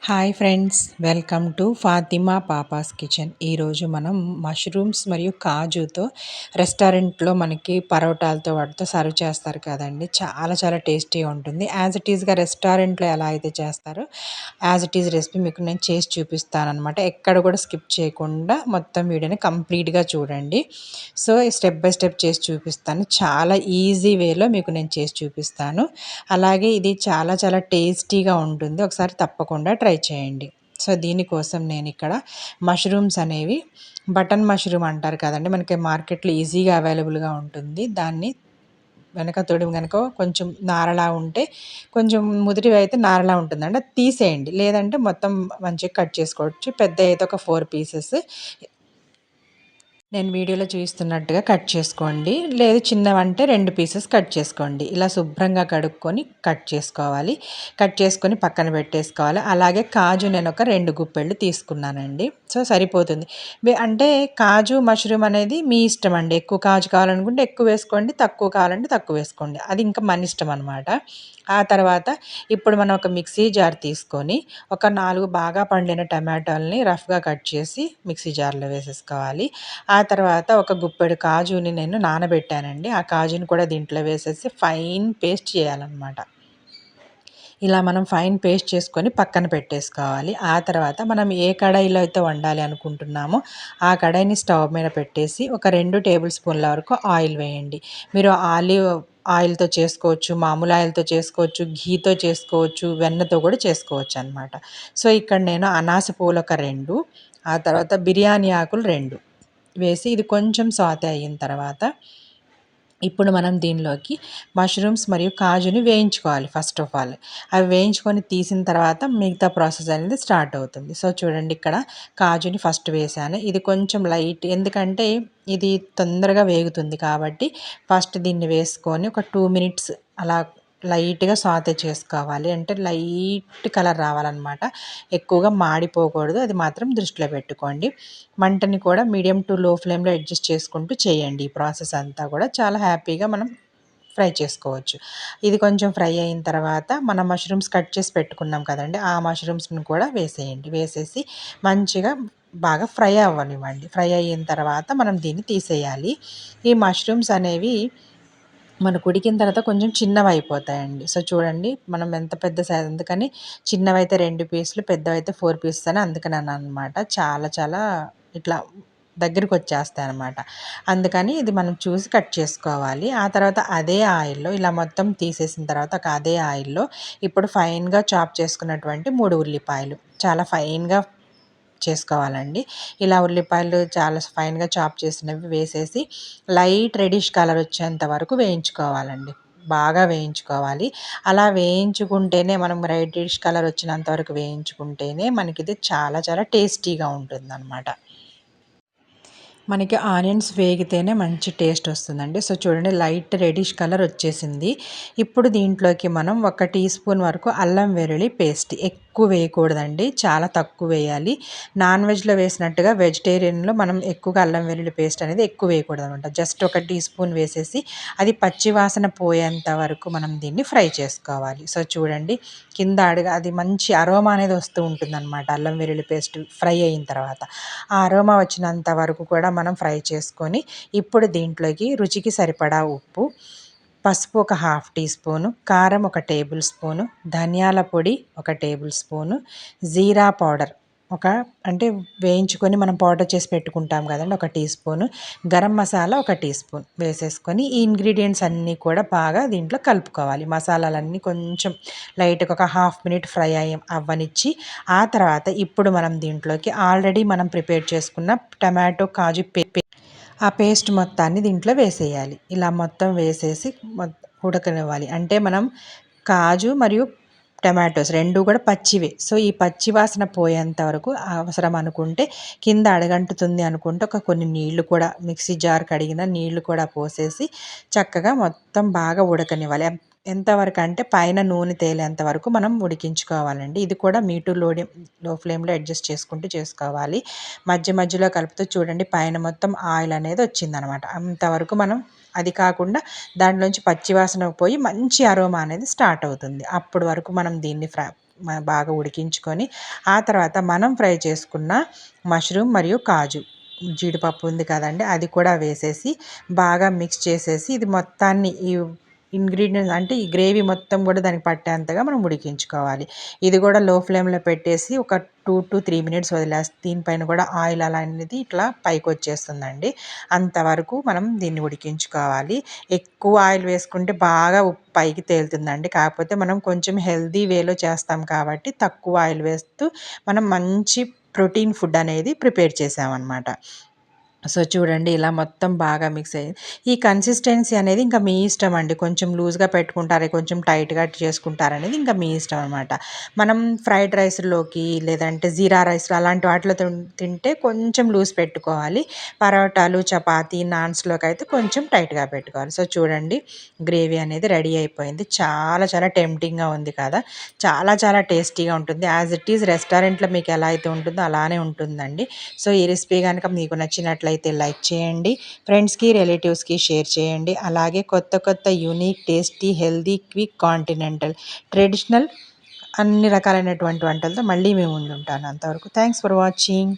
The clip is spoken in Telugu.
Hi friends, welcome to Fatima పాపాస్ kitchen. ఈరోజు మనం మష్రూమ్స్ మరియు కాజుతో రెస్టారెంట్లో మనకి పరోటాలతో వాటితో సర్వ్ చేస్తారు కదండి. చాలా చాలా టేస్టీగా ఉంటుంది. యాజ్ ఇట్ ఈస్గా రెస్టారెంట్లో ఎలా అయితే చేస్తారో యాజ్ ఇట్ ఈజ్ రెసిపీ మీకు నేను చేసి చూపిస్తానమాట. ఎక్కడ కూడా స్కిప్ చేయకుండా మొత్తం వీడియోని కంప్లీట్గా చూడండి. సో స్టెప్ బై స్టెప్ చేసి చూపిస్తాను. చాలా ఈజీ వేలో మీకు నేను చేసి చూపిస్తాను. అలాగే ఇది చాలా చాలా టేస్టీగా ఉంటుంది. ఒకసారి తప్పకుండా ట్రై చేయండి. సో దీనికోసం నేను ఇక్కడ మష్రూమ్స్ అనేవి బటన్ మష్రూమ్ అంటారు కదండి, మనకి మార్కెట్లో ఈజీగా అవైలబుల్గా ఉంటుంది. దాన్ని వెనక తొడిమి కనుక కొంచెం నారలా ఉంటే, కొంచెం ముదిరివి అయితే నారలా ఉంటుందండి, అది తీసేయండి. లేదంటే మొత్తం మంచిగా కట్ చేసుకోవచ్చు. పెద్ద అయితే ఒక 4 పీసెస్ నేను వీడియోలో చూపిస్తున్నట్టుగా కట్ చేసుకోండి. లేదు చిన్నవంటే 2 పీసెస్ కట్ చేసుకోండి. ఇలా శుభ్రంగా కడుక్కొని కట్ చేసుకోవాలి. కట్ చేసుకొని పక్కన పెట్టేసుకోవాలి. అలాగే కాజు నేను ఒక 2 గుప్పెళ్ళు తీసుకున్నానండి. సో సరిపోతుంది. అంటే కాజు మష్రూమ్ అనేది మీ ఇష్టం అండి. ఎక్కువ కాజు కావాలనుకుంటే ఎక్కువ వేసుకోండి, తక్కువ కావాలంటే తక్కువ వేసుకోండి. అది ఇంకా మన ఇష్టం అనమాట. ఆ తర్వాత ఇప్పుడు మనం ఒక మిక్సీ జార్ తీసుకొని ఒక 4 బాగా పండిన టమాటాలని రఫ్గా కట్ చేసి మిక్సీ జార్లో వేసేసుకోవాలి. ఆ తర్వాత ఒక గుప్పెడు కాజుని నేను నానబెట్టానండి. ఆ కాజుని కూడా దీంట్లో వేసేసి ఫైన్ పేస్ట్ చేయాలన్నమాట. ఇలా మనం ఫైన్ పేస్ట్ చేసుకొని పక్కన పెట్టేసుకోవాలి. ఆ తర్వాత మనం ఏ కడాయిలో అయితే వండాలి అనుకుంటున్నామో ఆ కడాయిని స్టవ్ మీద పెట్టేసి ఒక 2 టేబుల్ స్పూన్ల వరకు ఆయిల్ వేయండి. మీరు ఆలివ్ ఆయిల్‌తో చేసుకోవచ్చు, మామూలు ఆయిల్‌తో చేసుకోవచ్చు, ఘీతో చేసుకోవచ్చు, వెన్నతో కూడా చేసుకోవచ్చు అనమాట. సో ఇక్కడ నేను అనాస పువ్వులు ఒక 2, ఆ తర్వాత బిర్యానీ ఆకులు 2 వేసి ఇది కొంచెం సాతే అయిన తర్వాత ఇప్పుడు మనం దీనిలోకి మష్రూమ్స్ మరియు కాజుని వేయించుకోవాలి. ఫస్ట్ ఆఫ్ ఆల్ అవి వేయించుకొని తీసిన తర్వాత మిగతా ప్రాసెస్ అనేది స్టార్ట్ అవుతుంది. సో చూడండి, ఇక్కడ కాజుని ఫస్ట్ వేసాను. ఇది కొంచెం లైట్, ఎందుకంటే ఇది తొందరగా వేగుతుంది కాబట్టి ఫస్ట్ దీన్ని వేసుకొని ఒక 2 మినిట్స్ అలా లైట్గా సాతే చేసుకోవాలి. అంటే లైట్ కలర్ రావాలన్నమాట, ఎక్కువగా మాడిపోకూడదు. అది మాత్రం దృష్టిలో పెట్టుకోండి. మంటని కూడా మీడియం టు లో ఫ్లేమ్లో అడ్జస్ట్ చేసుకుంటూ చేయండి. ఈ ప్రాసెస్ అంతా కూడా చాలా హ్యాపీగా మనం ఫ్రై చేసుకోవచ్చు. ఇది కొంచెం ఫ్రై అయిన తర్వాత మనం మష్రూమ్స్ కట్ చేసి పెట్టుకున్నాం కదండి, ఆ మష్రూమ్స్ని కూడా వేసేయండి. వేసేసి మంచిగా బాగా ఫ్రై అవ్వనివ్వండి. ఫ్రై అయిన తర్వాత మనం దీన్ని తీసేయాలి. ఈ మష్రూమ్స్ అనేవి మనకు ఉడికిన తర్వాత కొంచెం చిన్నవైపోతాయండి. సో చూడండి, మనం ఎంత పెద్ద సైజ్, అందుకని చిన్నవైతే 2 పీసులు, పెద్దవైతే 4 పీసెస్ అని అందుకననమాట. చాలా చాలా ఇట్లా దగ్గరికొచ్చేస్తాయనమాట. అందుకని ఇది మనం చూసి కట్ చేసుకోవాలి. ఆ తర్వాత అదే ఆయిల్‌లో ఇలా మొత్తం తీసేసిన తర్వాత అదే ఆయిల్‌లో ఇప్పుడు ఫైన్‌గా చాప్ చేసుకున్నటువంటి 3 ఉల్లిపాయలు చాలా ఫైన్‌గా చేసుకోవాలండి. ఇలా ఉల్లిపాయలు చాలా ఫైన్‌గా చాప్ చేసినవి వేసేసి లైట్ రెడ్డిష్ కలర్ వచ్చేంత వరకు వేయించుకోవాలండి. బాగా వేయించుకోవాలి. అలా వేయించుకుంటేనే, మనం రెడ్డిష్ కలర్ వచ్చినంత వరకు వేయించుకుంటేనే మనకిది చాలా చాలా టేస్టీగా ఉంటుందనమాట. మనకి ఆనియన్స్ వేగితేనే మంచి టేస్ట్ వస్తుందండి. సో చూడండి, లైట్ రెడ్డిష్ కలర్ వచ్చేసింది. ఇప్పుడు దీంట్లోకి మనం 1 టీ స్పూన్ వరకు అల్లం వెల్లుల్లి పేస్ట్, ఎక్కువ వేయకూడదండి, చాలా తక్కువ వేయాలి. నాన్ వెజ్లో వేసినట్టుగా వెజిటేరియన్లో మనం ఎక్కువగా అల్లం వెల్లుల్లి పేస్ట్ అనేది ఎక్కువ వేయకూడదు అనమాట. జస్ట్ 1 టీ స్పూన్ వేసేసి అది పచ్చి వాసన పోయేంత వరకు మనం దీన్ని ఫ్రై చేసుకోవాలి. సో చూడండి, కింద అడుగు అది మంచి అరోమా అనేది వస్తూ ఉంటుందన్నమాట. అల్లం వెల్లుల్లి పేస్ట్ ఫ్రై అయిన తర్వాత ఆ అరోమా వచ్చినంత వరకు కూడా మనం ఫ్రై చేసుకొని, ఇప్పుడు దీంట్లోకి రుచికి సరిపడా ఉప్పు, పసుపు ఒక 1/2 టీ స్పూను, కారం 1 టేబుల్ స్పూను, ధనియాల పొడి 1 టేబుల్ స్పూను, జీరా పౌడర్ అంటే వేయించుకొని మనం పౌడర్ చేసి పెట్టుకుంటాం కదండి, 1 teaspoon, garam masala 1 teaspoon వేసేసుకొని ఈ ఇంగ్రీడియంట్స్ అన్నీ కూడా బాగా దీంట్లో కలుపుకోవాలి. మసాలాలన్నీ కొంచెం లైట్‌గా ఒక 1/2 మినిట్ ఫ్రై అవ్వనిచ్చి, ఆ తర్వాత ఇప్పుడు మనం దీంట్లోకి ఆల్రెడీ మనం ప్రిపేర్ చేసుకున్న టమాటో కాజు ఆ పేస్ట్ మొత్తాన్ని దీంట్లో వేసేయాలి. ఇలా మొత్తం వేసేసి ఉడకనివ్వాలి. అంటే మనం కాజు మరియు టమాటోస్ 2 కూడా పచ్చివే. సో ఈ పచ్చి వాసన పోయేంత వరకు అవసరం అనుకుంటే, కింద అడుగంటుతుంది అనుకుంటే ఒక కొన్ని నీళ్లు కూడా, మిక్సీ జార్ కడిగిన నీళ్లు కూడా పోసేసి చక్కగా మొత్తం బాగా ఉడకనివ్వాలి. ఎంతవరకు అంటే పైన నూనె తేలేంత వరకు మనం ఉడికించుకోవాలండి. ఇది కూడా లో ఫ్లేమ్లో అడ్జస్ట్ చేసుకుంటూ చేసుకోవాలి. మధ్య మధ్యలో కలుపుతూ చూడండి, పైన మొత్తం ఆయిల్ అనేది వచ్చిందనమాట. అంతవరకు మనం, అది కాకుండా దాంట్లోంచి పచ్చివాసన పోయి మంచి అరోమా అనేది స్టార్ట్ అవుతుంది. అప్పటి వరకు మనం దీన్ని బాగా ఉడికించుకొని ఆ తర్వాత మనం ఫ్రై చేసుకున్న మష్రూమ్ మరియు కాజు జీడిపప్పు ఉంది కదండి, అది కూడా వేసేసి బాగా మిక్స్ చేసేసి ఇది మొత్తాన్ని ఈ ఇంగ్రీడియంట్స్ అంటే ఈ గ్రేవీ మొత్తం కూడా దానికి పట్టేంతగా మనం ఉడికించుకోవాలి. ఇది కూడా లో ఫ్లేమ్లో పెట్టేసి ఒక 2 to 3 minutes వదిలేస్తే దీనిపైన కూడా ఆయిల్ అలా అనేది ఇట్లా పైకి వచ్చేస్తుందండి. అంతవరకు మనం దీన్ని ఉడికించుకోవాలి. ఎక్కువ ఆయిల్ వేసుకుంటే బాగా పైకి తేలుతుందండి. కాకపోతే మనం కొంచెం హెల్తీ వేలో చేస్తాం కాబట్టి తక్కువ ఆయిల్ వేస్తూ మనం మంచి ప్రోటీన్ ఫుడ్ అనేది ప్రిపేర్ చేసామన్నమాట. సో చూడండి ఇలా మొత్తం బాగా మిక్స్ అయ్యింది. ఈ కన్సిస్టెన్సీ అనేది ఇంకా మీ ఇష్టం అండి. కొంచెం లూజ్‌గా పెట్టుకుంటారా, కొంచెం టైట్‌గా చేసుకుంటారనేది ఇంకా మీ ఇష్టం అనమాట. మనం ఫ్రైడ్ రైస్‌లోకి లేదంటే జీరా రైస్‌లో అలాంటి వాటిలో తింటే కొంచెం లూజ్ పెట్టుకోవాలి. పరోటాలు, చపాతీ, నాన్స్‌లోకి అయితే కొంచెం టైట్‌గా పెట్టుకోవాలి. సో చూడండి గ్రేవీ అనేది రెడీ అయిపోయింది. చాలా చాలా టెంప్టింగ్‌గా ఉంది కదా! చాలా చాలా టేస్టీగా ఉంటుంది. యాజ్ ఇట్ ఈజ్ రెస్టారెంట్‌లో మీకు ఎలా అయితే ఉంటుందో అలానే ఉంటుందండి. సో ఈ రెసిపీ గనుక మీకు నచ్చినట్లయితే లైక్ చేయండి. ఫ్రెండ్స్‌కి, రిలేటివ్స్‌కి షేర్ చేయండి. అలాగే కొత్త కొత్త unique, tasty, healthy, quick, continental, traditional అన్ని రకాలైనటువంటి వంటలతో మళ్ళీ మీ ముందుంటాను. అంతవరకు థాంక్స్ ఫర్ వాచింగ్.